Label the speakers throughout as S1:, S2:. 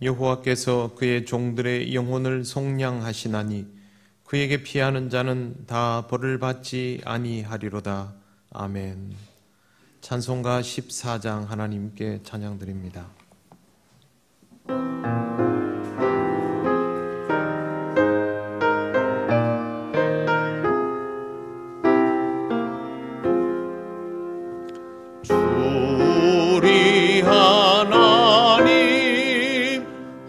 S1: 여호와께서 그의 종들의 영혼을 속량하시나니 그에게 피하는 자는 다 벌을 받지 아니하리로다. 아멘. 찬송가 14장 하나님께 찬양드립니다.
S2: 우리 하나님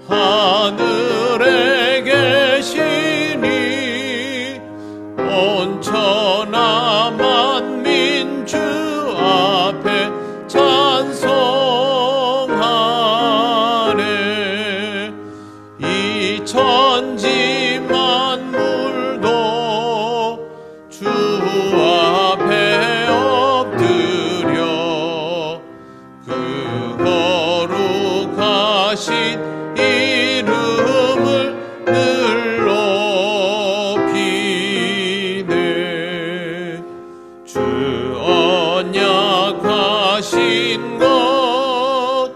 S2: 하늘에 계시니 온천하 만민 주 앞에 찬송하네. 이 천지 만물도 주 앞에 엎드려 그 거룩하신 이름을 늘 높이네. 주 언약하신 것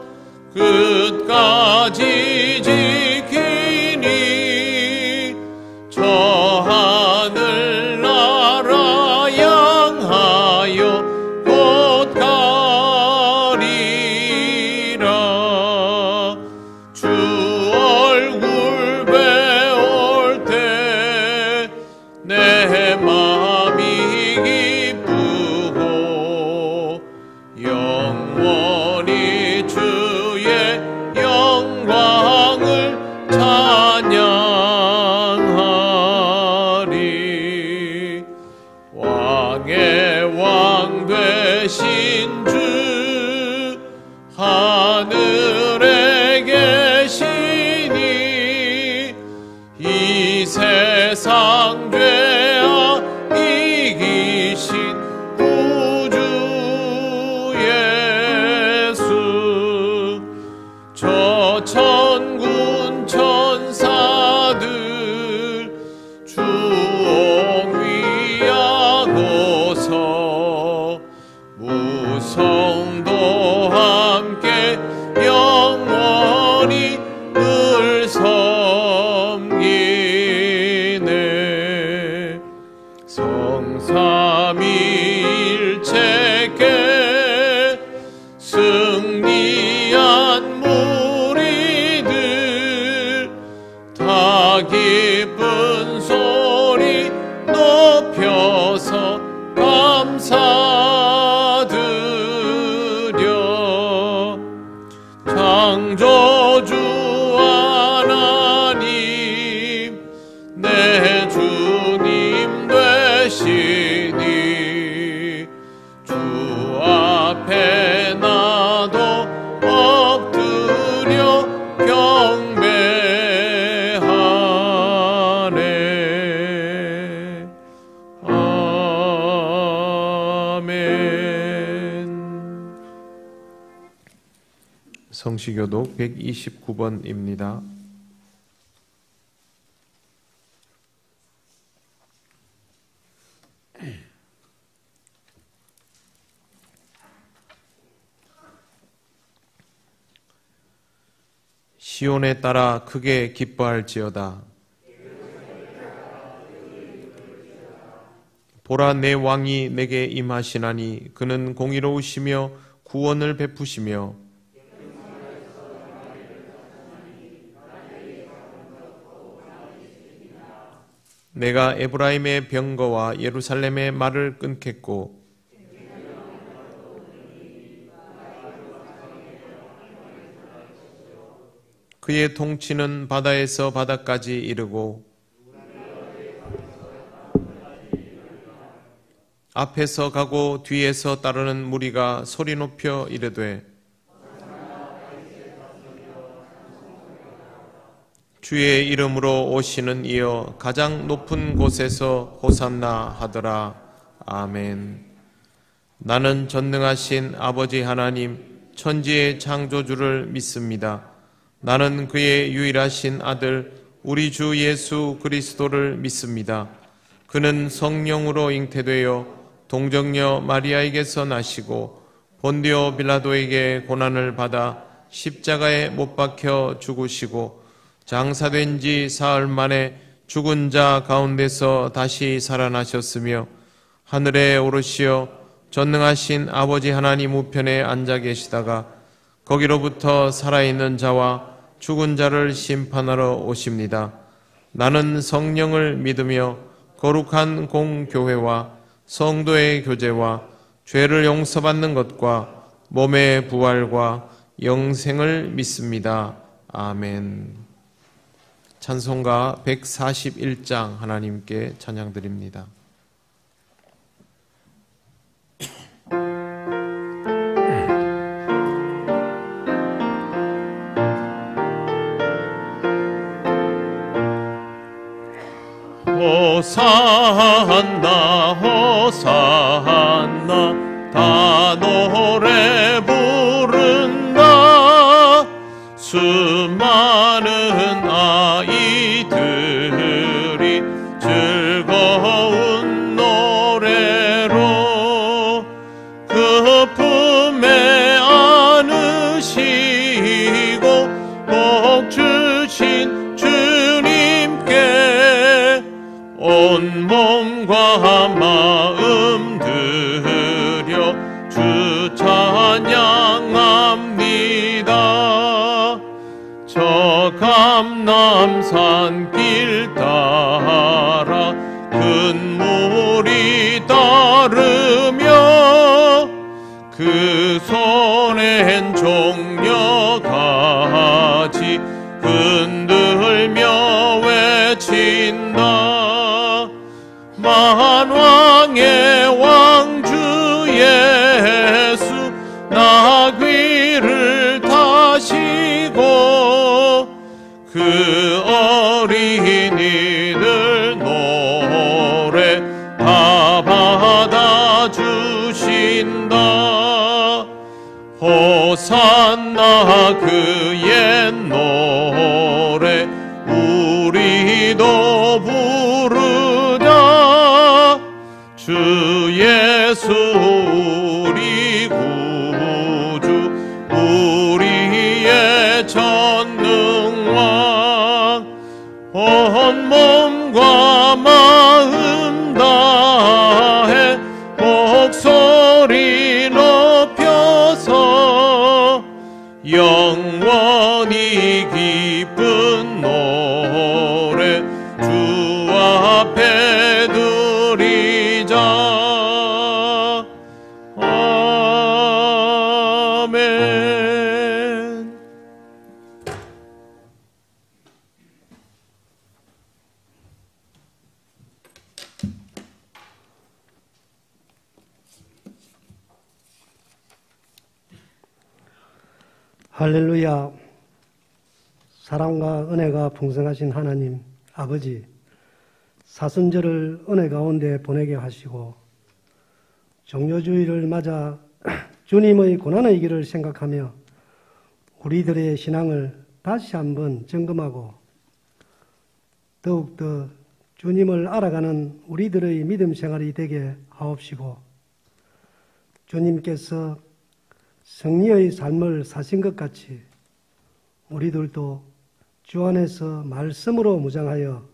S2: 끝까지 지키니 저 하늘나라 향하여 곧 가리라. 주 얼굴 배울 때 내 마음이 기쁘고 영원히 주의 영광을 찬양하리. 왕의 왕 되신 주 하늘에 계시니 이 세상 죄악 이기신 구주 예수. 저 천군 천사들 주옹위하고서 무성도 함께 영원히 늘 섬기네. 성삼위일체께 승리한 무리들 다 기쁜 소리 높여서 감사드려. 창조주 하나님 내 주님 되시니 주 앞에 나도 엎드려 경배하네. 아멘.
S1: 성시교독 129번입니다. 시온에 따라 크게 기뻐할지어다. 보라, 내 왕이 내게 임하시나니 그는 공의로우시며 구원을 베푸시며 내가 에브라임의 병거와 예루살렘의 말을 끊겠고 그의 통치는 바다에서 바다까지 이르고 앞에서 가고 뒤에서 따르는 무리가 소리 높여 이르되 주의 이름으로 오시는 이여 가장 높은 곳에서 호산나 하더라. 아멘. 나는 전능하신 아버지 하나님 천지의 창조주를 믿습니다. 나는 그의 유일하신 아들 우리 주 예수 그리스도를 믿습니다. 그는 성령으로 잉태되어 동정녀 마리아에게서 나시고 본디오 빌라도에게 고난을 받아 십자가에 못 박혀 죽으시고 장사된 지 사흘 만에 죽은 자 가운데서 다시 살아나셨으며 하늘에 오르시어 전능하신 아버지 하나님 우편에 앉아 계시다가 거기로부터 살아있는 자와 죽은 자를 심판하러 오십니다. 나는 성령을 믿으며 거룩한 공교회와 성도의 교제와 죄를 용서받는 것과 몸의 부활과 영생을 믿습니다. 아멘. 찬송가 141장 하나님께 찬양드립니다.
S2: 호산나 호산나 다 노래 부른다. 수많은 아이들이 즐거운 노래로 그 품에 안으시고 복 주신 주님께 온 몸과 마음 들여 주 찬양합니다. 저 감람산 길 따라 큰 물이 따르며 그 손엔 종려가지 흔들며 외친다. 만왕의 왕주 예수 나귀를 타시고 그 어린이들 노래 다 받아주신다. 호산나 그의 노래 우리도 부르자. 주 예수 우리 구주 우리의 전능왕 온 몸과 마음 다해 목소리 높여서 영원히 기쁜 노래 주 앞에 드리자. 아멘.
S3: 할렐루야. 사랑과 은혜가 풍성하신 하나님 아버지, 사순절을 은혜 가운데 보내게 하시고 종료주의를 맞아 주님의 고난의 길을 생각하며 우리들의 신앙을 다시 한번 점검하고 더욱더 주님을 알아가는 우리들의 믿음 생활이 되게 하옵시고, 주님께서 승리의 삶을 사신 것 같이 우리들도 주 안에서 말씀으로 무장하여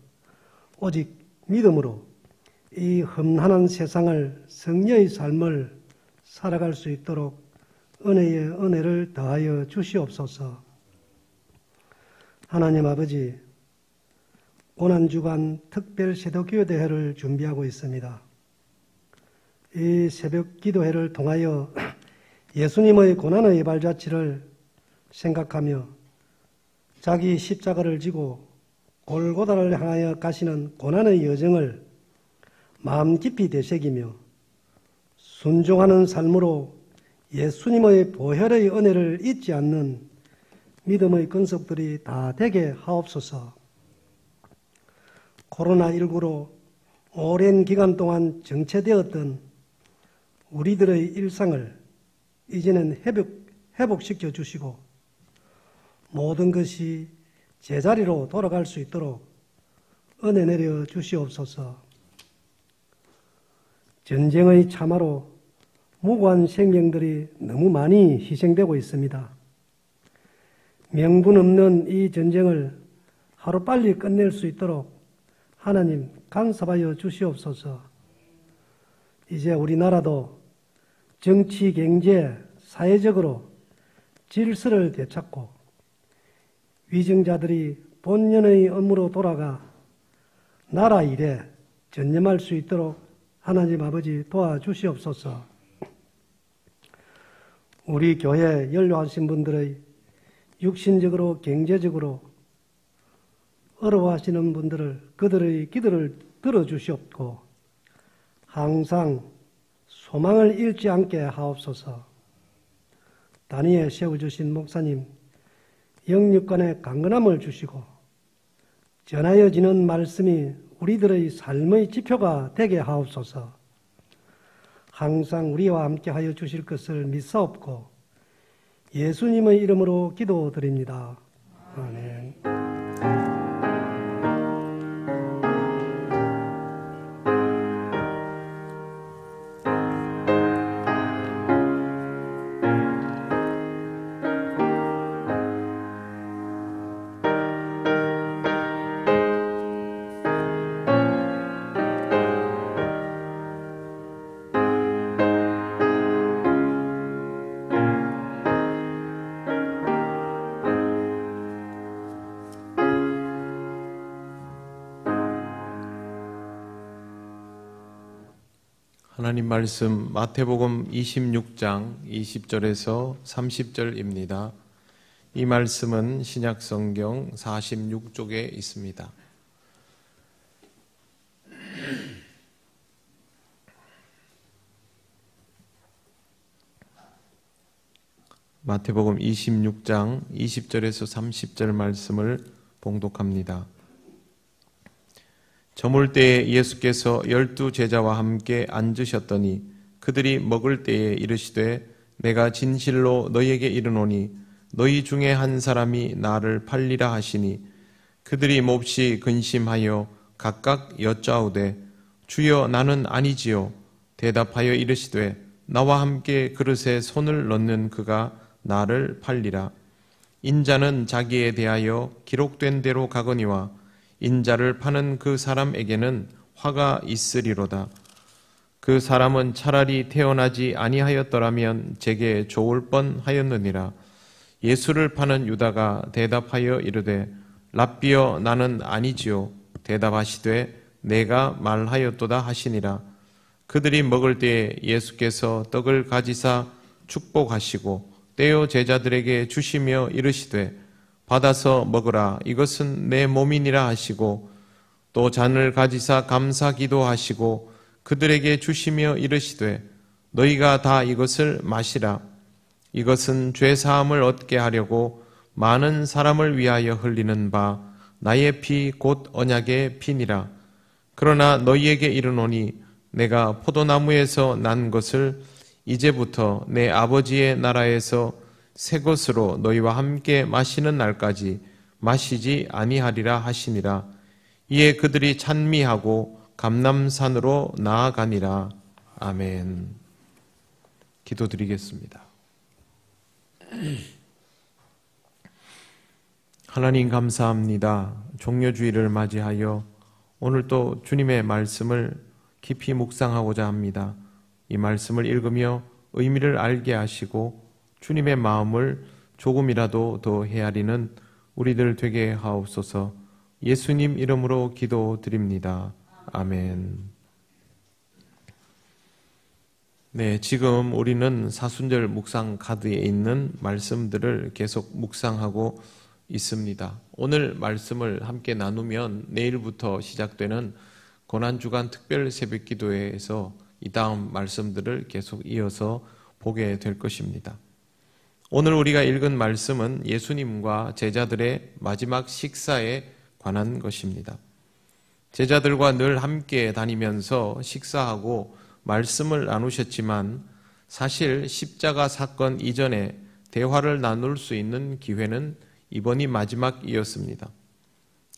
S3: 오직 믿음으로 이 험난한 세상을 승리의 삶을 살아갈 수 있도록 은혜의 은혜를 더하여 주시옵소서. 하나님 아버지, 고난주간 특별 새벽기도회를 준비하고 있습니다. 이 새벽기도회를 통하여 예수님의 고난의 발자취를 생각하며 자기 십자가를 지고 골고다를 향하여 가시는 고난의 여정을 마음 깊이 되새기며 순종하는 삶으로 예수님의 보혈의 은혜를 잊지 않는 믿음의 근석들이 다 되게 하옵소서. 코로나19로 오랜 기간 동안 정체되었던 우리들의 일상을 이제는 회복시켜 주시고 모든 것이 제자리로 돌아갈 수 있도록 은혜 내려 주시옵소서. 전쟁의 참화로 무고한 생명들이 너무 많이 희생되고 있습니다. 명분 없는 이 전쟁을 하루빨리 끝낼 수 있도록 하나님 간섭하여 주시옵소서. 이제 우리나라도 정치, 경제, 사회적으로 질서를 되찾고 위정자들이 본연의 업무로 돌아가 나라 일에 전념할 수 있도록 하나님 아버지 도와주시옵소서. 우리 교회 연로하신 분들의 육신적으로 경제적으로 어려워하시는 분들을 그들의 기도를 들어주시옵고 항상 소망을 잃지 않게 하옵소서. 단위에 세워주신 목사님 영육간의 강건함을 주시고 전하여지는 말씀이 우리들의 삶의 지표가 되게 하옵소서. 항상 우리와 함께 하여 주실 것을 믿사옵고 예수님의 이름으로 기도드립니다. 아멘.
S1: 하나님 말씀 마태복음 26장 20절에서 30절입니다. 이 말씀은 신약성경 46쪽에 있습니다. 마태복음 26장 20절에서 30절 말씀을 봉독합니다. 저물 때에 예수께서 12 제자와 함께 앉으셨더니 그들이 먹을 때에 이르시되 내가 진실로 너희에게 이르노니 너희 중에 한 사람이 나를 팔리라 하시니 그들이 몹시 근심하여 각각 여짜오되 주여 나는 아니지요. 대답하여 이르시되 나와 함께 그릇에 손을 넣는 그가 나를 팔리라. 인자는 자기에 대하여 기록된 대로 가거니와 인자를 파는 그 사람에게는 화가 있으리로다. 그 사람은 차라리 태어나지 아니하였더라면 제게 좋을 뻔하였느니라. 예수를 파는 유다가 대답하여 이르되 랍비여 나는 아니지요. 대답하시되 내가 말하였도다 하시니라. 그들이 먹을 때에 예수께서 떡을 가지사 축복하시고 떼어 제자들에게 주시며 이르시되 받아서 먹으라 이것은 내 몸이니라 하시고 또 잔을 가지사 감사 기도하시고 그들에게 주시며 이르시되 너희가 다 이것을 마시라 이것은 죄 사함을 얻게 하려고 많은 사람을 위하여 흘리는 바 나의 피 곧 언약의 피니라. 그러나 너희에게 이르노니 내가 포도나무에서 난 것을 이제부터 내 아버지의 나라에서 새 것으로 너희와 함께 마시는 날까지 마시지 아니하리라 하시니라. 이에 그들이 찬미하고 감람산으로 나아가니라. 아멘. 기도드리겠습니다. 하나님 감사합니다. 종료주일을 맞이하여 오늘 또 주님의 말씀을 깊이 묵상하고자 합니다. 이 말씀을 읽으며 의미를 알게 하시고 주님의 마음을 조금이라도 더 헤아리는 우리들 되게 하옵소서. 예수님 이름으로 기도드립니다. 아멘. 네, 지금 우리는 사순절 묵상 카드에 있는 말씀들을 계속 묵상하고 있습니다. 오늘 말씀을 함께 나누면 내일부터 시작되는 고난주간 특별 새벽기도회에서 이 다음 말씀들을 계속 이어서 보게 될 것입니다. 오늘 우리가 읽은 말씀은 예수님과 제자들의 마지막 식사에 관한 것입니다. 제자들과 늘 함께 다니면서 식사하고 말씀을 나누셨지만 사실 십자가 사건 이전에 대화를 나눌 수 있는 기회는 이번이 마지막이었습니다.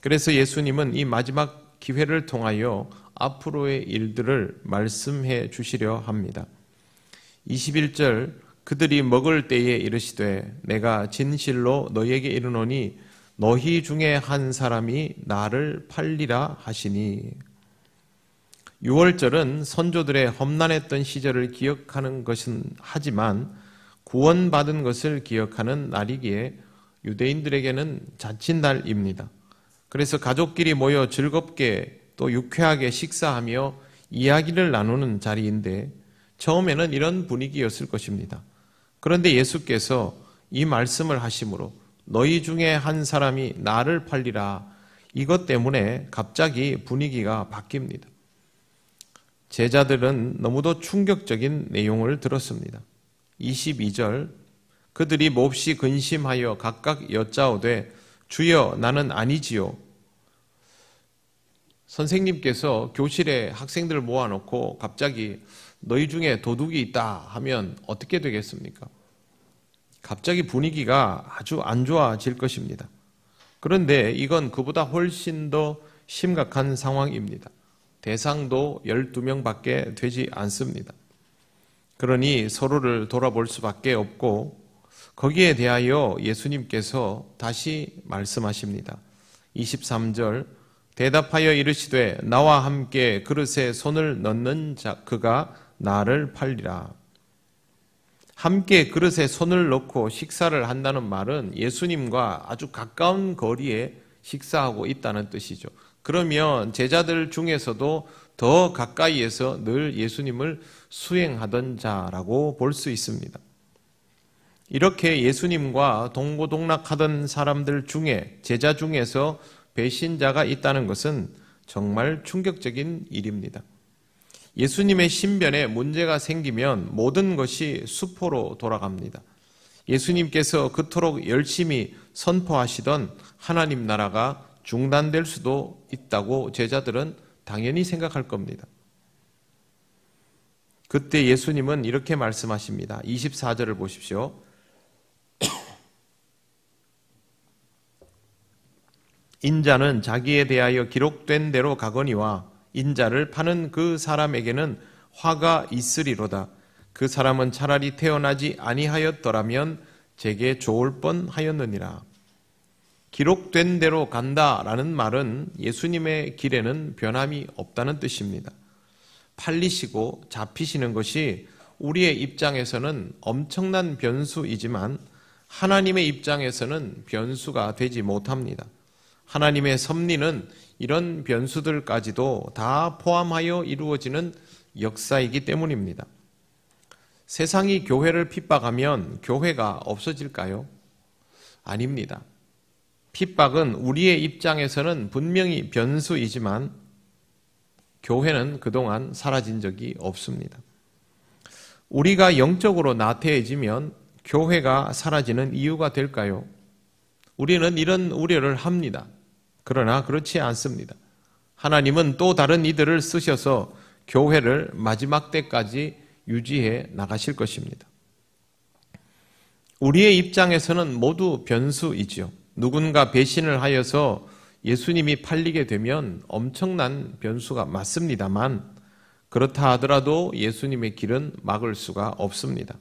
S1: 그래서 예수님은 이 마지막 기회를 통하여 앞으로의 일들을 말씀해 주시려 합니다. 21절 그들이 먹을 때에 이르시되 내가 진실로 너희에게 이르노니 너희 중에 한 사람이 나를 팔리라 하시니. 유월절은 선조들의 험난했던 시절을 기억하는 것은 하지만 구원받은 것을 기억하는 날이기에 유대인들에게는 자친날입니다. 그래서 가족끼리 모여 즐겁게 또 유쾌하게 식사하며 이야기를 나누는 자리인데 처음에는 이런 분위기였을 것입니다. 그런데 예수께서 이 말씀을 하심으로 너희 중에 한 사람이 나를 팔리라, 이것 때문에 갑자기 분위기가 바뀝니다. 제자들은 너무도 충격적인 내용을 들었습니다. 22절, 그들이 몹시 근심하여 각각 여짜오되 주여 나는 아니지요. 선생님께서 교실에 학생들을 모아놓고 갑자기 너희 중에 도둑이 있다 하면 어떻게 되겠습니까? 갑자기 분위기가 아주 안 좋아질 것입니다. 그런데 이건 그보다 훨씬 더 심각한 상황입니다. 대상도 12명밖에 되지 않습니다. 그러니 서로를 돌아볼 수밖에 없고 거기에 대하여 예수님께서 다시 말씀하십니다. 23절, 대답하여 이르시되 나와 함께 그릇에 손을 넣는 자 그가 나를 팔리라. 함께 그릇에 손을 넣고 식사를 한다는 말은 예수님과 아주 가까운 거리에 식사하고 있다는 뜻이죠. 그러면 제자들 중에서도 더 가까이에서 늘 예수님을 수행하던 자라고 볼 수 있습니다. 이렇게 예수님과 동고동락하던 사람들 중에, 제자 중에서 배신자가 있다는 것은 정말 충격적인 일입니다. 예수님의 신변에 문제가 생기면 모든 것이 수포로 돌아갑니다. 예수님께서 그토록 열심히 선포하시던 하나님 나라가 중단될 수도 있다고 제자들은 당연히 생각할 겁니다. 그때 예수님은 이렇게 말씀하십니다. 24절을 보십시오. 인자는 자기에 대하여 기록된 대로 가거니와 인자를 파는 그 사람에게는 화가 있으리로다. 그 사람은 차라리 태어나지 아니하였더라면 제게 좋을 뻔하였느니라. 기록된 대로 간다라는 말은 예수님의 길에는 변함이 없다는 뜻입니다. 팔리시고 잡히시는 것이 우리의 입장에서는 엄청난 변수이지만 하나님의 입장에서는 변수가 되지 못합니다. 하나님의 섭리는 이런 변수들까지도 다 포함하여 이루어지는 역사이기 때문입니다. 세상이 교회를 핍박하면 교회가 없어질까요? 아닙니다. 핍박은 우리의 입장에서는 분명히 변수이지만 교회는 그동안 사라진 적이 없습니다. 우리가 영적으로 나태해지면 교회가 사라지는 이유가 될까요? 우리는 이런 우려를 합니다. 그러나 그렇지 않습니다. 하나님은 또 다른 이들을 쓰셔서 교회를 마지막 때까지 유지해 나가실 것입니다. 우리의 입장에서는 모두 변수이죠. 누군가 배신을 하여서 예수님이 팔리게 되면 엄청난 변수가 맞습니다만 그렇다 하더라도 예수님의 길은 막을 수가 없습니다.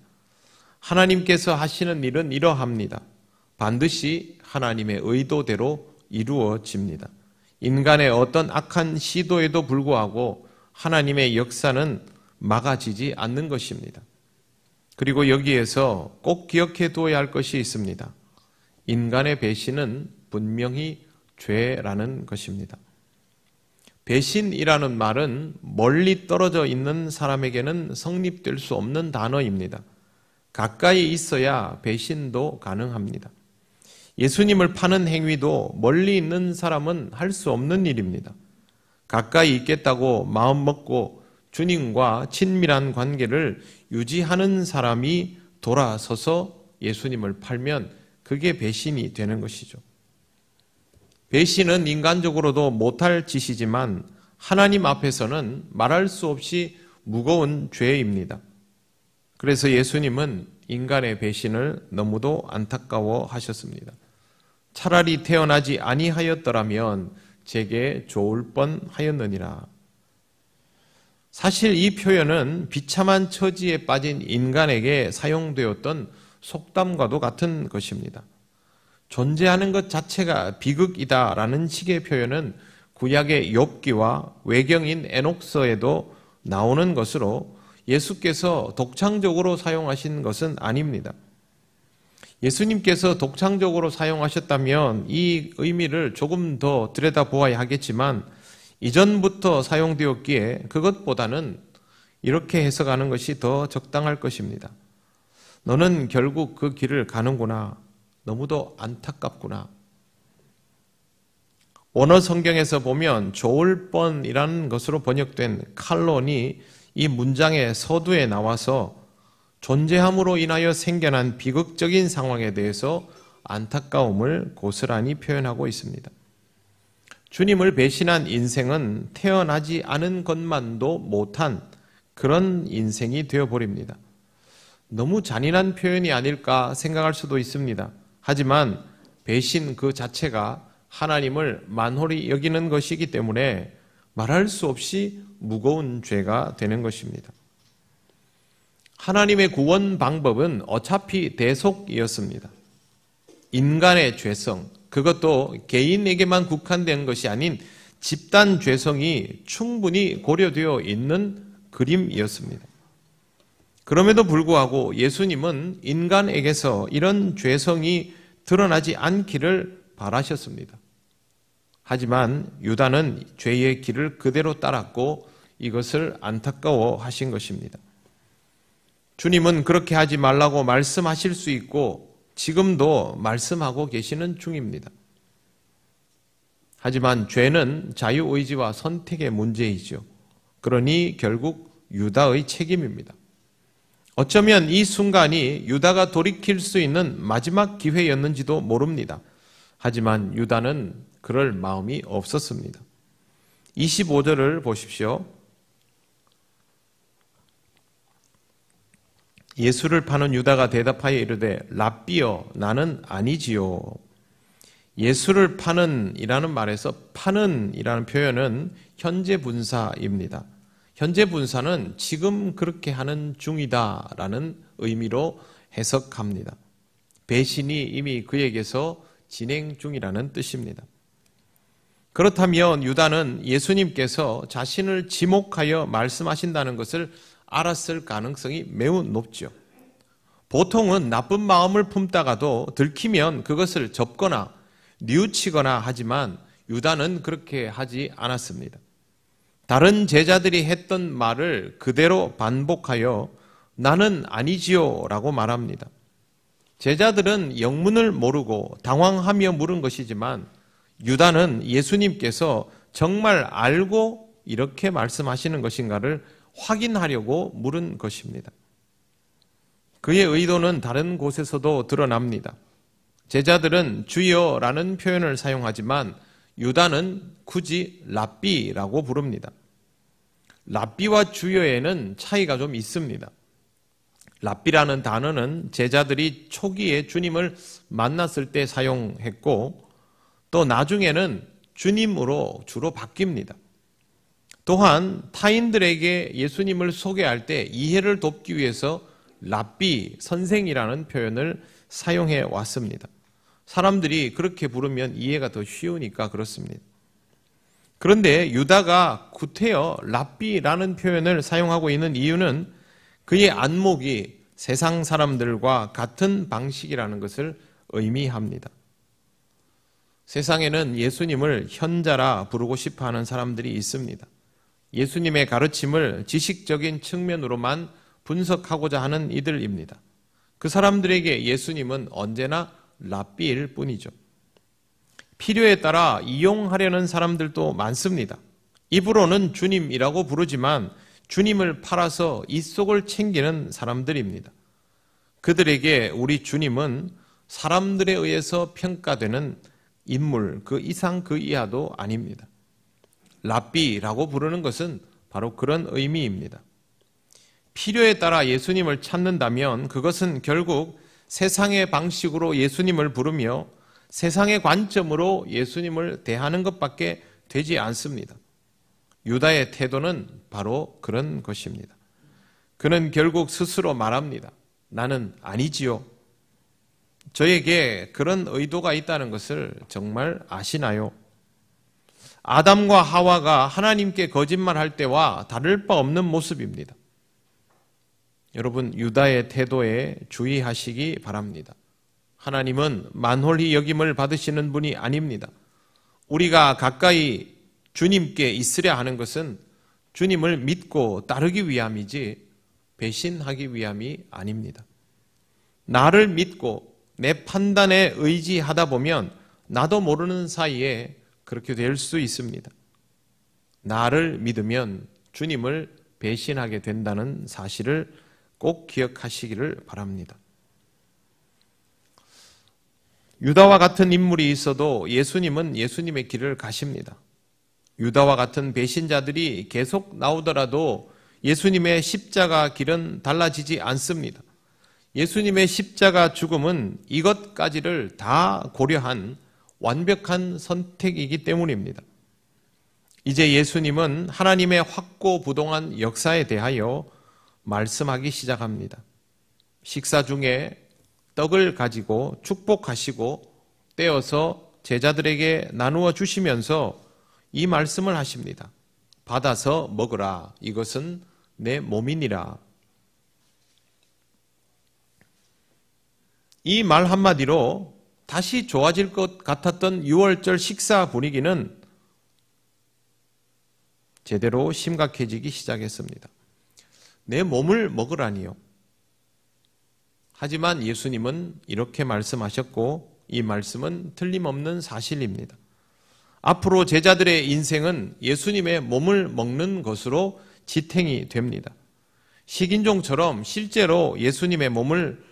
S1: 하나님께서 하시는 일은 이러합니다. 반드시 하나님의 의도대로 이루어집니다. 인간의 어떤 악한 시도에도 불구하고 하나님의 역사는 막아지지 않는 것입니다. 그리고 여기에서 꼭 기억해 두어야 할 것이 있습니다. 인간의 배신은 분명히 죄라는 것입니다. 배신이라는 말은 멀리 떨어져 있는 사람에게는 성립될 수 없는 단어입니다. 가까이 있어야 배신도 가능합니다. 예수님을 파는 행위도 멀리 있는 사람은 할 수 없는 일입니다. 가까이 있겠다고 마음먹고 주님과 친밀한 관계를 유지하는 사람이 돌아서서 예수님을 팔면 그게 배신이 되는 것이죠. 배신은 인간적으로도 못할 짓이지만 하나님 앞에서는 말할 수 없이 무거운 죄입니다. 그래서 예수님은 인간의 배신을 너무도 안타까워 하셨습니다. 차라리 태어나지 아니하였더라면 제게 좋을 뻔하였느니라. 사실 이 표현은 비참한 처지에 빠진 인간에게 사용되었던 속담과도 같은 것입니다. 존재하는 것 자체가 비극이다라는 식의 표현은 구약의 욥기와 외경인 에녹서에도 나오는 것으로 예수께서 독창적으로 사용하신 것은 아닙니다. 예수님께서 독창적으로 사용하셨다면 이 의미를 조금 더 들여다보아야 하겠지만 이전부터 사용되었기에 그것보다는 이렇게 해석하는 것이 더 적당할 것입니다. 너는 결국 그 길을 가는구나. 너무도 안타깝구나. 원어 성경에서 보면 좋을 뻔이라는 것으로 번역된 칼론이 이 문장의 서두에 나와서 존재함으로 인하여 생겨난 비극적인 상황에 대해서 안타까움을 고스란히 표현하고 있습니다. 주님을 배신한 인생은 태어나지 않은 것만도 못한 그런 인생이 되어버립니다. 너무 잔인한 표현이 아닐까 생각할 수도 있습니다. 하지만 배신 그 자체가 하나님을 만홀히 여기는 것이기 때문에 말할 수 없이 무거운 죄가 되는 것입니다. 하나님의 구원 방법은 어차피 대속이었습니다. 인간의 죄성, 그것도 개인에게만 국한된 것이 아닌 집단 죄성이 충분히 고려되어 있는 그림이었습니다. 그럼에도 불구하고 예수님은 인간에게서 이런 죄성이 드러나지 않기를 바라셨습니다. 하지만 유다는 죄의 길을 그대로 따랐고 이것을 안타까워 하신 것입니다. 주님은 그렇게 하지 말라고 말씀하실 수 있고 지금도 말씀하고 계시는 중입니다. 하지만 죄는 자유의지와 선택의 문제이죠. 그러니 결국 유다의 책임입니다. 어쩌면 이 순간이 유다가 돌이킬 수 있는 마지막 기회였는지도 모릅니다. 하지만 유다는 그럴 마음이 없었습니다. 25절을 보십시오. 예수를 파는 유다가 대답하여 이르되 랍비여 나는 아니지요. 예수를 파는 이라는 말에서 파는 이라는 표현은 현재 분사입니다. 현재 분사는 지금 그렇게 하는 중이다 라는 의미로 해석합니다. 배신이 이미 그에게서 진행 중이라는 뜻입니다. 그렇다면 유다는 예수님께서 자신을 지목하여 말씀하신다는 것을 알았을 가능성이 매우 높죠. 보통은 나쁜 마음을 품다가도 들키면 그것을 접거나 뉘우치거나 하지만 유다는 그렇게 하지 않았습니다. 다른 제자들이 했던 말을 그대로 반복하여 나는 아니지요 라고 말합니다. 제자들은 영문을 모르고 당황하며 물은 것이지만 유다는 예수님께서 정말 알고 이렇게 말씀하시는 것인가를 확인하려고 물은 것입니다. 그의 의도는 다른 곳에서도 드러납니다. 제자들은 주여라는 표현을 사용하지만 유다는 굳이 랍비라고 부릅니다. 랍비와 주여에는 차이가 좀 있습니다. 랍비라는 단어는 제자들이 초기에 주님을 만났을 때 사용했고 또 나중에는 주님으로 주로 바뀝니다. 또한 타인들에게 예수님을 소개할 때 이해를 돕기 위해서 랍비, 선생이라는 표현을 사용해 왔습니다. 사람들이 그렇게 부르면 이해가 더 쉬우니까 그렇습니다. 그런데 유다가 구태여 랍비라는 표현을 사용하고 있는 이유는 그의 안목이 세상 사람들과 같은 방식이라는 것을 의미합니다. 세상에는 예수님을 현자라 부르고 싶어하는 사람들이 있습니다. 예수님의 가르침을 지식적인 측면으로만 분석하고자 하는 이들입니다. 그 사람들에게 예수님은 언제나 랍비일 뿐이죠. 필요에 따라 이용하려는 사람들도 많습니다. 입으로는 주님이라고 부르지만 주님을 팔아서 입속을 챙기는 사람들입니다. 그들에게 우리 주님은 사람들에 의해서 평가되는 인물, 그 이상 그 이하도 아닙니다. 랍비라고 부르는 것은 바로 그런 의미입니다. 필요에 따라 예수님을 찾는다면 그것은 결국 세상의 방식으로 예수님을 부르며 세상의 관점으로 예수님을 대하는 것밖에 되지 않습니다. 유다의 태도는 바로 그런 것입니다. 그는 결국 스스로 말합니다. 나는 아니지요. 저에게 그런 의도가 있다는 것을 정말 아시나요? 아담과 하와가 하나님께 거짓말할 때와 다를 바 없는 모습입니다. 여러분, 유다의 태도에 주의하시기 바랍니다. 하나님은 만홀히 여김을 받으시는 분이 아닙니다. 우리가 가까이 주님께 있으려 하는 것은 주님을 믿고 따르기 위함이지 배신하기 위함이 아닙니다. 나를 믿고 내 판단에 의지하다 보면 나도 모르는 사이에 그렇게 될 수 있습니다. 나를 믿으면 주님을 배신하게 된다는 사실을 꼭 기억하시기를 바랍니다. 유다와 같은 인물이 있어도 예수님은 예수님의 길을 가십니다. 유다와 같은 배신자들이 계속 나오더라도 예수님의 십자가 길은 달라지지 않습니다. 예수님의 십자가 죽음은 이것까지를 다 고려한 완벽한 선택이기 때문입니다. 이제 예수님은 하나님의 확고부동한 역사에 대하여 말씀하기 시작합니다. 식사 중에 떡을 가지고 축복하시고 떼어서 제자들에게 나누어 주시면서 이 말씀을 하십니다. 받아서 먹으라. 이것은 내 몸이니라. 이 말 한마디로 다시 좋아질 것 같았던 6월절 식사 분위기는 제대로 심각해지기 시작했습니다. 내 몸을 먹으라니요. 하지만 예수님은 이렇게 말씀하셨고 이 말씀은 틀림없는 사실입니다. 앞으로 제자들의 인생은 예수님의 몸을 먹는 것으로 지탱이 됩니다. 식인종처럼 실제로 예수님의 몸을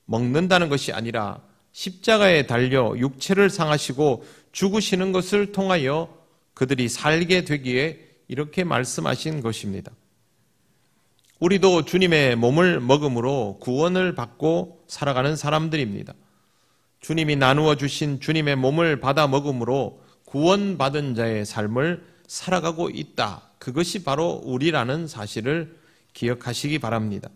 S1: 먹는다는 것이 아니라 십자가에 달려 육체를 상하시고 죽으시는 것을 통하여 그들이 살게 되기에 이렇게 말씀하신 것입니다. 우리도 주님의 몸을 먹음으로 구원을 받고 살아가는 사람들입니다. 주님이 나누어 주신 주님의 몸을 받아 먹음으로 구원받은 자의 삶을 살아가고 있다. 그것이 바로 우리라는 사실을 기억하시기 바랍니다.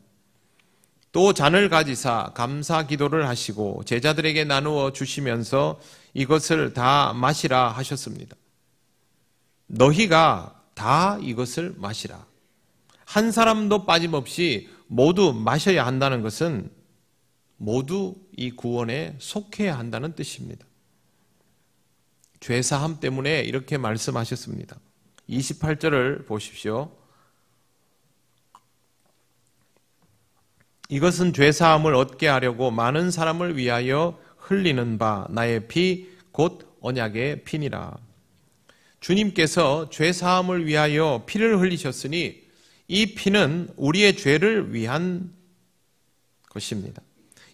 S1: 또 잔을 가지사 감사 기도를 하시고 제자들에게 나누어 주시면서 이것을 다 마시라 하셨습니다. 너희가 다 이것을 마시라. 한 사람도 빠짐없이 모두 마셔야 한다는 것은 모두 이 구원에 속해야 한다는 뜻입니다. 죄사함 때문에 이렇게 말씀하셨습니다. 28절을 보십시오. 이것은 죄사함을 얻게 하려고 많은 사람을 위하여 흘리는 바 나의 피 곧 언약의 피니라. 주님께서 죄사함을 위하여 피를 흘리셨으니 이 피는 우리의 죄를 위한 것입니다.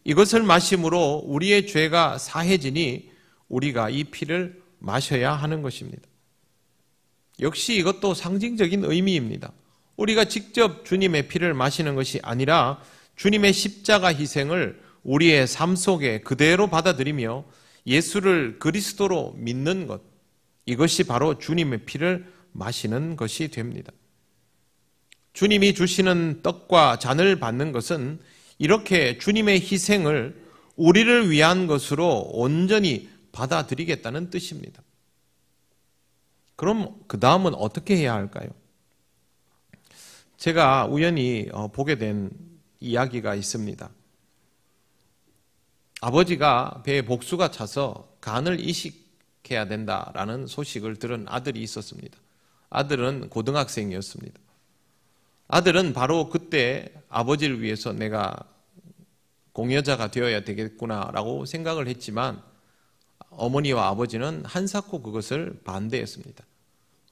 S1: 이것을 마심으로 우리의 죄가 사해지니 우리가 이 피를 마셔야 하는 것입니다. 역시 이것도 상징적인 의미입니다. 우리가 직접 주님의 피를 마시는 것이 아니라 주님의 십자가 희생을 우리의 삶 속에 그대로 받아들이며 예수를 그리스도로 믿는 것, 이것이 바로 주님의 피를 마시는 것이 됩니다. 주님이 주시는 떡과 잔을 받는 것은 이렇게 주님의 희생을 우리를 위한 것으로 온전히 받아들이겠다는 뜻입니다. 그럼 그 다음은 어떻게 해야 할까요? 제가 우연히 보게 된 이야기가 있습니다. 아버지가 배에 복수가 차서 간을 이식해야 된다라는 소식을 들은 아들이 있었습니다. 아들은 고등학생이었습니다. 아들은 바로 그때 아버지를 위해서 내가 공여자가 되어야 되겠구나라고 생각을 했지만 어머니와 아버지는 한사코 그것을 반대했습니다.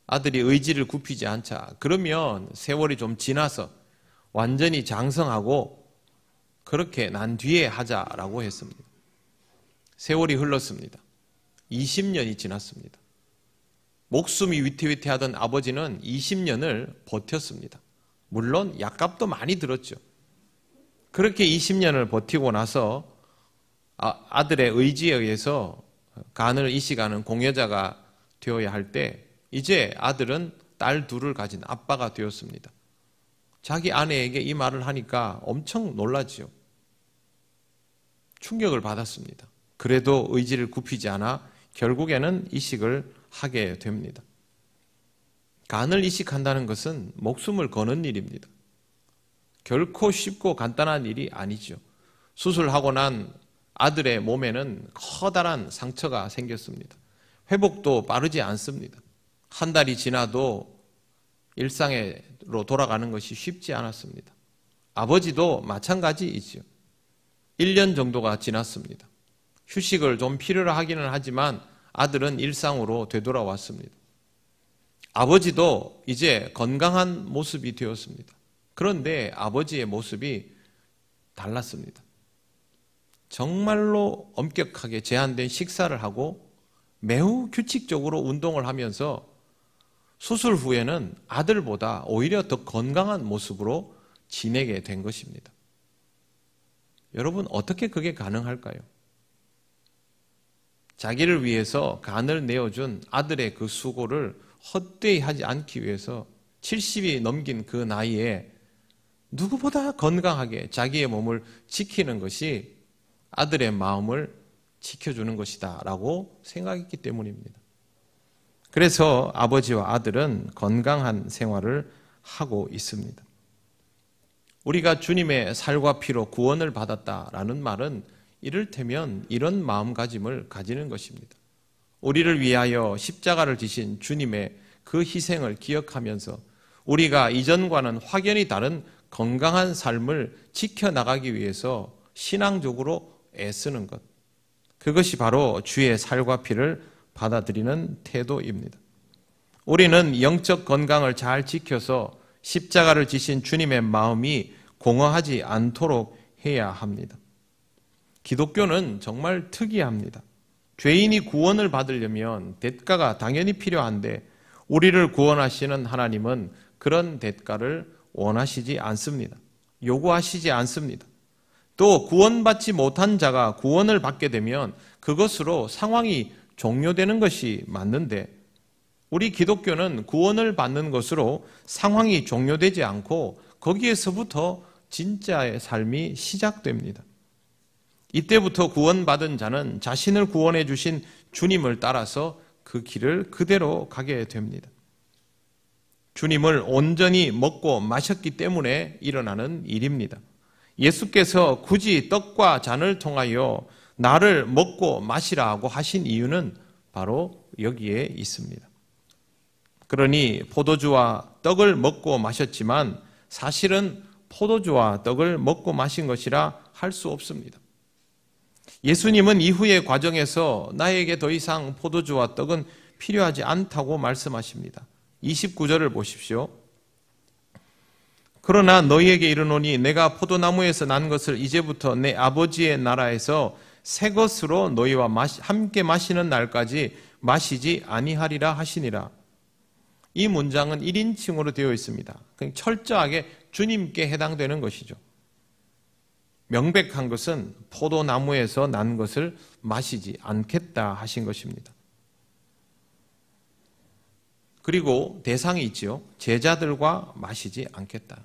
S1: 아들이 의지를 굽히지 않자 그러면 세월이 좀 지나서 완전히 장성하고 그렇게 난 뒤에 하자라고 했습니다. 세월이 흘렀습니다. 20년이 지났습니다. 목숨이 위태위태하던 아버지는 20년을 버텼습니다. 물론 약값도 많이 들었죠. 그렇게 20년을 버티고 나서 아들의 의지에 의해서 간을 이식하는 공여자가 되어야 할 때 이제 아들은 딸 둘을 가진 아빠가 되었습니다. 자기 아내에게 이 말을 하니까 엄청 놀라지요. 충격을 받았습니다. 그래도 의지를 굽히지 않아 결국에는 이식을 하게 됩니다. 간을 이식한다는 것은 목숨을 거는 일입니다. 결코 쉽고 간단한 일이 아니죠. 수술하고 난 아들의 몸에는 커다란 상처가 생겼습니다. 회복도 빠르지 않습니다. 한 달이 지나도 일상으로 돌아가는 것이 쉽지 않았습니다. 아버지도 마찬가지이죠. 1년 정도가 지났습니다. 휴식을 좀 필요로 하기는 하지만 아들은 일상으로 되돌아왔습니다. 아버지도 이제 건강한 모습이 되었습니다. 그런데 아버지의 모습이 달랐습니다. 정말로 엄격하게 제한된 식사를 하고 매우 규칙적으로 운동을 하면서 수술 후에는 아들보다 오히려 더 건강한 모습으로 지내게 된 것입니다. 여러분, 어떻게 그게 가능할까요? 자기를 위해서 간을 내어준 아들의 그 수고를 헛되이 하지 않기 위해서 70이 넘긴 그 나이에 누구보다 건강하게 자기의 몸을 지키는 것이 아들의 마음을 지켜주는 것이다 라고 생각했기 때문입니다. 그래서 아버지와 아들은 건강한 생활을 하고 있습니다. 우리가 주님의 살과 피로 구원을 받았다라는 말은 이를테면 이런 마음가짐을 가지는 것입니다. 우리를 위하여 십자가를 지신 주님의 그 희생을 기억하면서 우리가 이전과는 확연히 다른 건강한 삶을 지켜나가기 위해서 신앙적으로 애쓰는 것, 그것이 바로 주의 살과 피를 받아들이는 태도입니다. 우리는 영적 건강을 잘 지켜서 십자가를 지신 주님의 마음이 공허하지 않도록 해야 합니다. 기독교는 정말 특이합니다. 죄인이 구원을 받으려면 대가가 당연히 필요한데 우리를 구원하시는 하나님은 그런 대가를 원하시지 않습니다. 요구하시지 않습니다. 또 구원받지 못한 자가 구원을 받게 되면 그것으로 상황이 종료되는 것이 맞는데 우리 기독교는 구원을 받는 것으로 상황이 종료되지 않고 거기에서부터 진짜의 삶이 시작됩니다. 이때부터 구원받은 자는 자신을 구원해 주신 주님을 따라서 그 길을 그대로 가게 됩니다. 주님을 온전히 먹고 마셨기 때문에 일어나는 일입니다. 예수께서 굳이 떡과 잔을 통하여 나를 먹고 마시라고 하신 이유는 바로 여기에 있습니다. 그러니 포도주와 떡을 먹고 마셨지만 사실은 포도주와 떡을 먹고 마신 것이라 할 수 없습니다. 예수님은 이후의 과정에서 나에게 더 이상 포도주와 떡은 필요하지 않다고 말씀하십니다. 29절을 보십시오. 그러나 너희에게 이르노니 내가 포도나무에서 난 것을 이제부터 내 아버지의 나라에서 새 것으로 너희와 함께 마시는 날까지 마시지 아니하리라 하시니라. 이 문장은 1인칭으로 되어 있습니다. 철저하게 주님께 해당되는 것이죠. 명백한 것은 포도나무에서 난 것을 마시지 않겠다 하신 것입니다. 그리고 대상이 있죠. 제자들과 마시지 않겠다.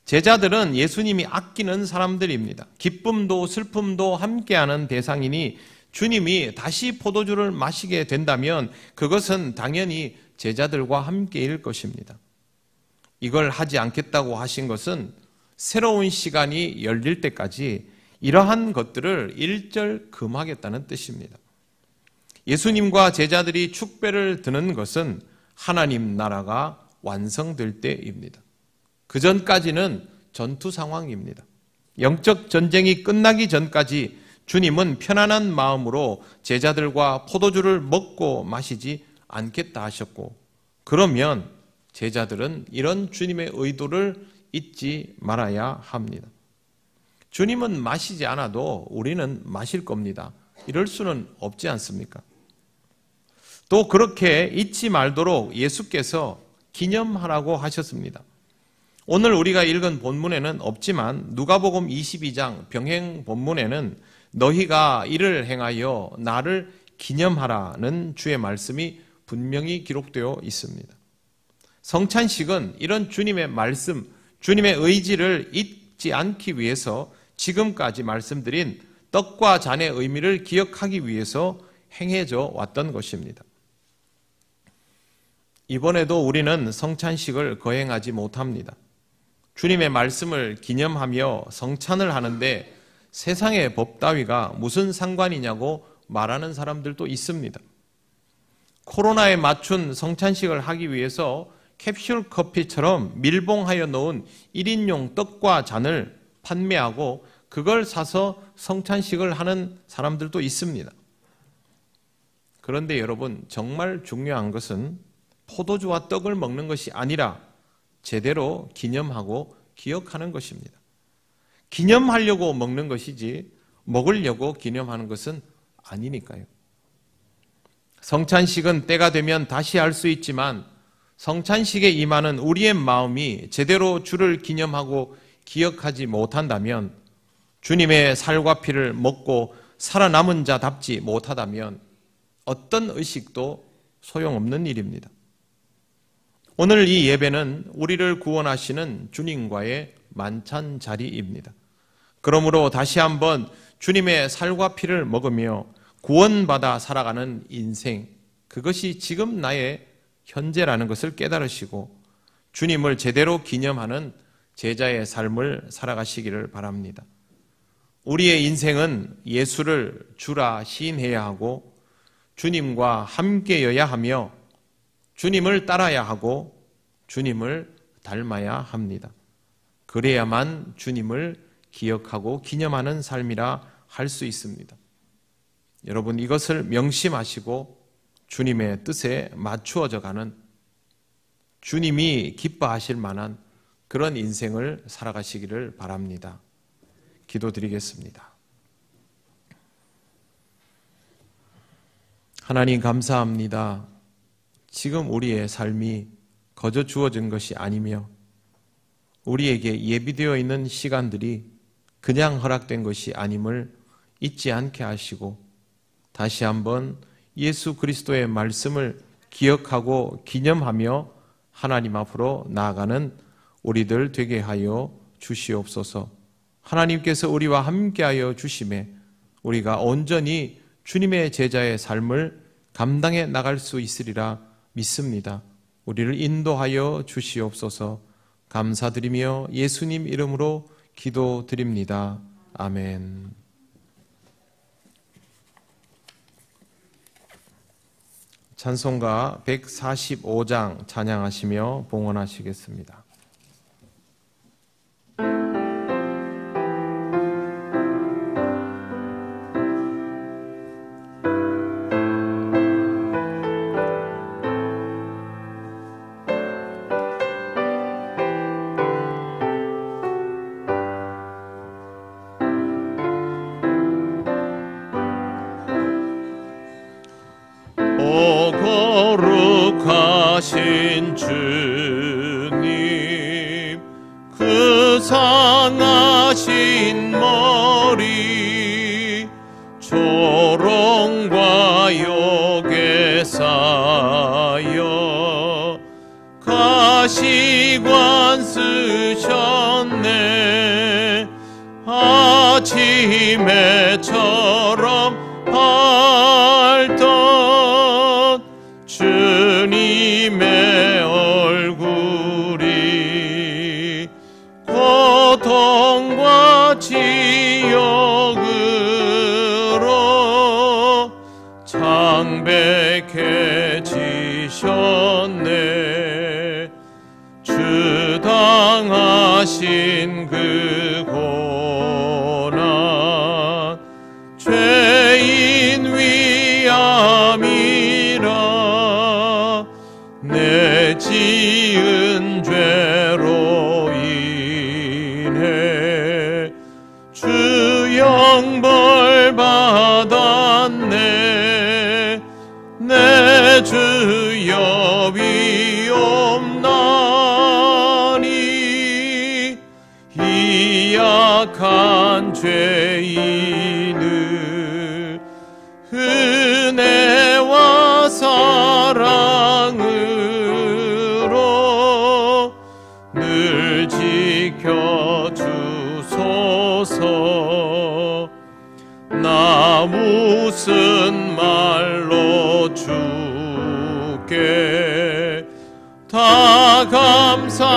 S1: 제자들은 예수님이 아끼는 사람들입니다. 기쁨도 슬픔도 함께하는 대상이니 주님이 다시 포도주를 마시게 된다면 그것은 당연히 제자들과 함께일 것입니다. 이걸 하지 않겠다고 하신 것은 새로운 시간이 열릴 때까지 이러한 것들을 일절 금하겠다는 뜻입니다. 예수님과 제자들이 축배를 드는 것은 하나님 나라가 완성될 때입니다. 그 전까지는 전투 상황입니다. 영적 전쟁이 끝나기 전까지 주님은 편안한 마음으로 제자들과 포도주를 먹고 마시지 않겠다 하셨고, 그러면 제자들은 이런 주님의 의도를 잊지 말아야 합니다. 주님은 마시지 않아도 우리는 마실 겁니다. 이럴 수는 없지 않습니까? 또 그렇게 잊지 말도록 예수께서 기념하라고 하셨습니다. 오늘 우리가 읽은 본문에는 없지만 누가복음 22장 병행 본문에는 너희가 이를 행하여 나를 기념하라는 주의 말씀이 분명히 기록되어 있습니다. 성찬식은 이런 주님의 말씀, 주님의 의지를 잊지 않기 위해서 지금까지 말씀드린 떡과 잔의 의미를 기억하기 위해서 행해져 왔던 것입니다. 이번에도 우리는 성찬식을 거행하지 못합니다. 주님의 말씀을 기념하며 성찬을 하는데 세상의 법 따위가 무슨 상관이냐고 말하는 사람들도 있습니다. 코로나에 맞춘 성찬식을 하기 위해서 캡슐 커피처럼 밀봉하여 놓은 1인용 떡과 잔을 판매하고 그걸 사서 성찬식을 하는 사람들도 있습니다. 그런데 여러분, 정말 중요한 것은 포도주와 떡을 먹는 것이 아니라 제대로 기념하고 기억하는 것입니다. 기념하려고 먹는 것이지 먹으려고 기념하는 것은 아니니까요. 성찬식은 때가 되면 다시 할 수 있지만 성찬식에 임하는 우리의 마음이 제대로 주를 기념하고 기억하지 못한다면, 주님의 살과 피를 먹고 살아남은 자답지 못하다면 어떤 의식도 소용없는 일입니다. 오늘 이 예배는 우리를 구원하시는 주님과의 만찬 자리입니다. 그러므로 다시 한번 주님의 살과 피를 먹으며 구원받아 살아가는 인생, 그것이 지금 나의 현재라는 것을 깨달으시고 주님을 제대로 기념하는 제자의 삶을 살아가시기를 바랍니다. 우리의 인생은 예수를 주라 시인해야 하고 주님과 함께여야 하며 주님을 따라야 하고 주님을 닮아야 합니다. 그래야만 주님을 기억하고 기념하는 삶이라 할 수 있습니다. 여러분, 이것을 명심하시고 주님의 뜻에 맞추어져 가는, 주님이 기뻐하실 만한 그런 인생을 살아가시기를 바랍니다. 기도드리겠습니다. 하나님, 감사합니다. 지금 우리의 삶이 거저 주어진 것이 아니며 우리에게 예비되어 있는 시간들이 그냥 허락된 것이 아님을 잊지 않게 하시고 다시 한번 예수 그리스도의 말씀을 기억하고 기념하며 하나님 앞으로 나아가는 우리들 되게 하여 주시옵소서. 하나님께서 우리와 함께하여 주심에 우리가 온전히 주님의 제자의 삶을 감당해 나갈 수 있으리라 믿습니다. 우리를 인도하여 주시옵소서. 감사드리며 예수님 이름으로 기도드립니다. 아멘. 찬송가 145장 찬양하시며 봉헌하시겠습니다.
S2: 거룩하신 주님, 그 상하신 머리 조롱과 욕에 쌓여 가시관 쓰셨네. 아침에처럼 밝던 주님의 얼굴이 고통과 지옥으로 창백해지셨네. 주 당하신 그 고난 죄인 위함이라. 내 지은 죄로 인해 주 형벌 받았네. 내 주여 위옵나니 이 약한 죄인을 은혜와 사랑으로 지켜주소서. 나 무슨 말로 주께 다 감사드리랴.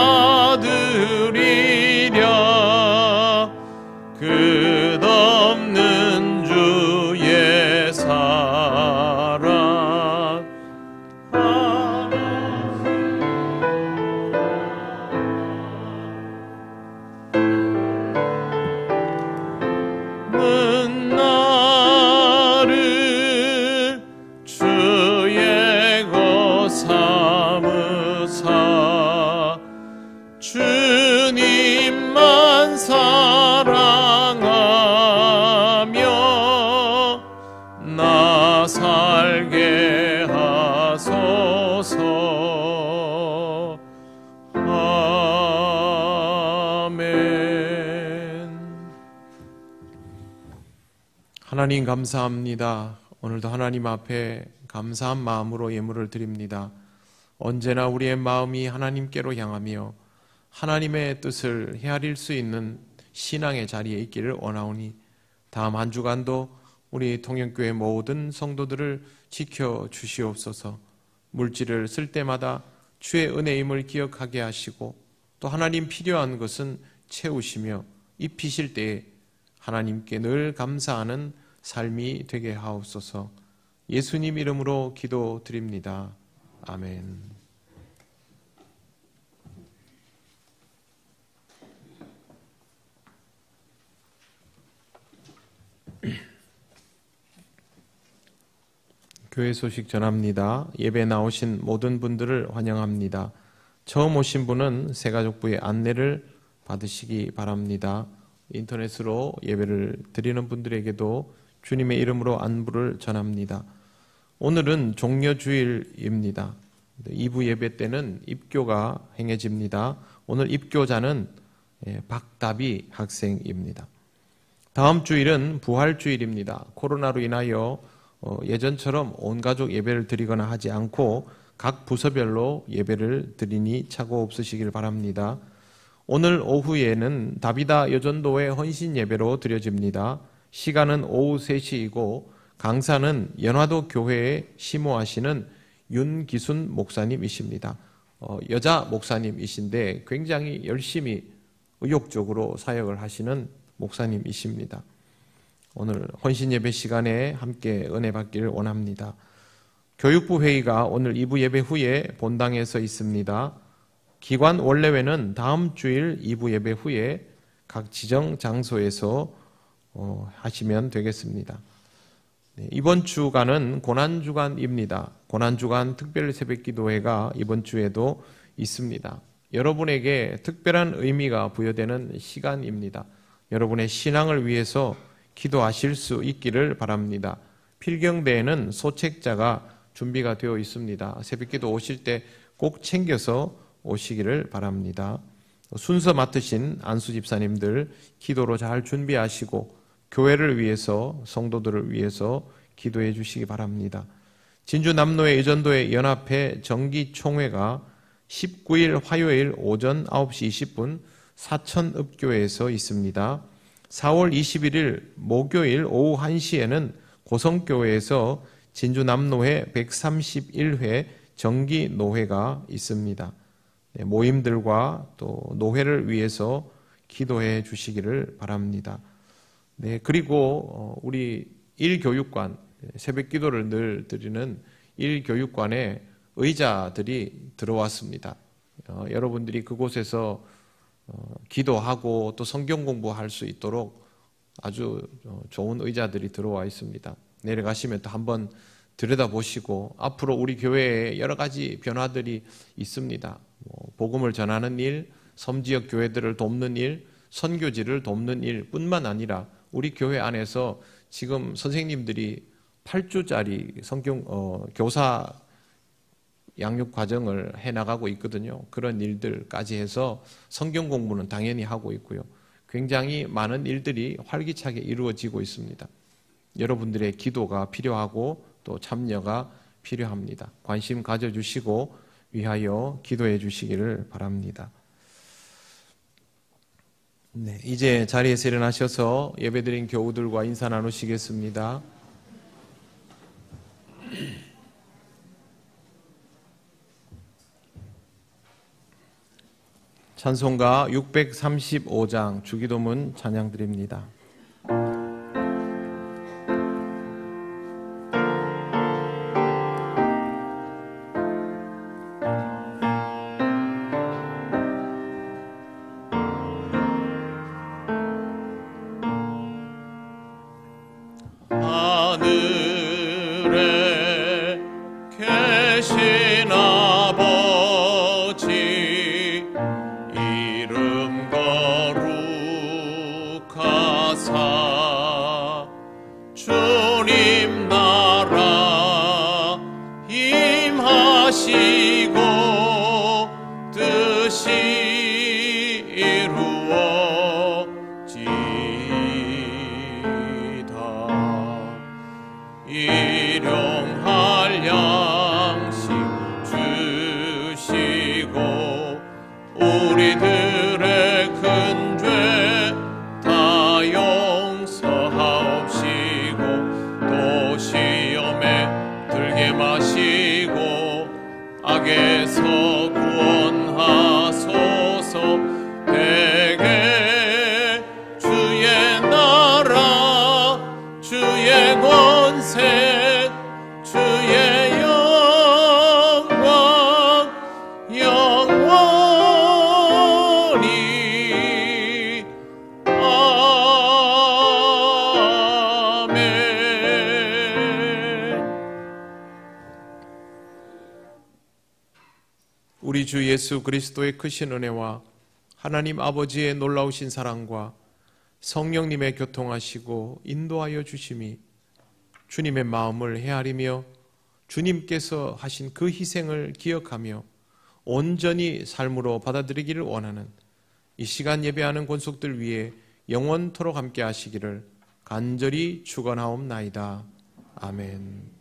S2: 끝없는 주의 사랑 는 나를 주의 것 삼으사 주님만 사랑하며 나 살게 하소서. 아멘.
S1: 하나님 감사합니다. 오늘도 하나님 앞에 감사한 마음으로 예물을 드립니다. 언제나 우리의 마음이 하나님께로 향하며 하나님의 뜻을 헤아릴 수 있는 신앙의 자리에 있기를 원하오니 다음 한 주간도 우리 통영교회 모든 성도들을 지켜주시옵소서. 물질을 쓸 때마다 주의 은혜임을 기억하게 하시고 또 하나님 필요한 것은 채우시며 입히실 때에 하나님께 늘 감사하는 삶이 되게 하옵소서. 예수님 이름으로 기도드립니다. 아멘. 교회 소식 전합니다. 예배 나오신 모든 분들을 환영합니다. 처음 오신 분은 새가족부의 안내를 받으시기 바랍니다. 인터넷으로 예배를 드리는 분들에게도 주님의 이름으로 안부를 전합니다. 오늘은 종려주일입니다. 2부 예배 때는 입교가 행해집니다. 오늘 입교자는 박다비 학생입니다. 다음 주일은 부활주일입니다. 코로나로 인하여 예전처럼 온 가족 예배를 드리거나 하지 않고 각 부서별로 예배를 드리니 착오 없으시길 바랍니다. 오늘 오후에는 다비다 여전도의 헌신 예배로 드려집니다. 시간은 오후 3시이고 강사는 연화도 교회에 심호하시는 윤기순 목사님이십니다. 여자 목사님이신데 굉장히 열심히 의욕적으로 사역을 하시는 목사님이십니다. 오늘 헌신 예배 시간에 함께 은혜 받기를 원합니다. 교육부 회의가 오늘 2부 예배 후에 본당에서 있습니다. 기관 원래회는 다음 주일 2부 예배 후에 각 지정 장소에서 하시면 되겠습니다. 이번 주간은 고난주간입니다. 고난주간 특별 새벽기도회가 이번 주에도 있습니다. 여러분에게 특별한 의미가 부여되는 시간입니다. 여러분의 신앙을 위해서 기도하실 수 있기를 바랍니다. 필경대에는 소책자가 준비가 되어 있습니다. 새벽기도 오실 때 꼭 챙겨서 오시기를 바랍니다. 순서 맡으신 안수 집사님들 기도로 잘 준비하시고 교회를 위해서 성도들을 위해서 기도해 주시기 바랍니다. 진주 남로의 의전도의 연합회 정기총회가 19일 화요일 오전 9시 20분 사천읍교회에서 있습니다. 4월 21일 목요일 오후 1시에는 고성교회에서 진주 남로회 131회 정기노회가 있습니다. 모임들과 또 노회를 위해서 기도해 주시기를 바랍니다. 그리고 우리 1교육관, 새벽 기도를 늘 드리는 1교육관에 의자들이 들어왔습니다. 여러분들이 그곳에서 기도하고 또 성경 공부할 수 있도록 아주 좋은 의자들이 들어와 있습니다. 내려가시면 또 한번 들여다보시고 앞으로 우리 교회에 여러 가지 변화들이 있습니다. 복음을 전하는 일, 섬지역 교회들을 돕는 일, 선교지를 돕는 일 뿐만 아니라 우리 교회 안에서 지금 선생님들이 8주짜리 성경 교사 양육 과정을 해나가고 있거든요. 그런 일들까지 해서 성경 공부는 당연히 하고 있고요. 굉장히 많은 일들이 활기차게 이루어지고 있습니다. 여러분들의 기도가 필요하고 또 참여가 필요합니다. 관심 가져주시고 위하여 기도해 주시기를 바랍니다. 네, 이제 자리에서 일어나셔서 예배드린 교우들과 인사 나누시겠습니다. 찬송가 635장 주기도문 찬양드립니다.
S2: 하늘에 계신 아버지 이름 거룩하사 주님 나라 임하시고 뜻이 이루어지이다. 일용할 양식 주시고 우리들의 큰 죄 다 용서하옵시고 또 시험에 들게 마시고 악에서 구원하소서. 대개 주의 나라 주의 권세 주의 영광 영원히 아멘.
S1: 우리 주 예수 그리스도의 크신 은혜와 하나님 아버지의 놀라우신 사랑과 성령님의 교통하시고 인도하여 주심이 주님의 마음을 헤아리며 주님께서 하신 그 희생을 기억하며 온전히 삶으로 받아들이기를 원하는 이 시간 예배하는 권속들 위해 영원토록 함께 하시기를 간절히 축원하옵나이다. 아멘.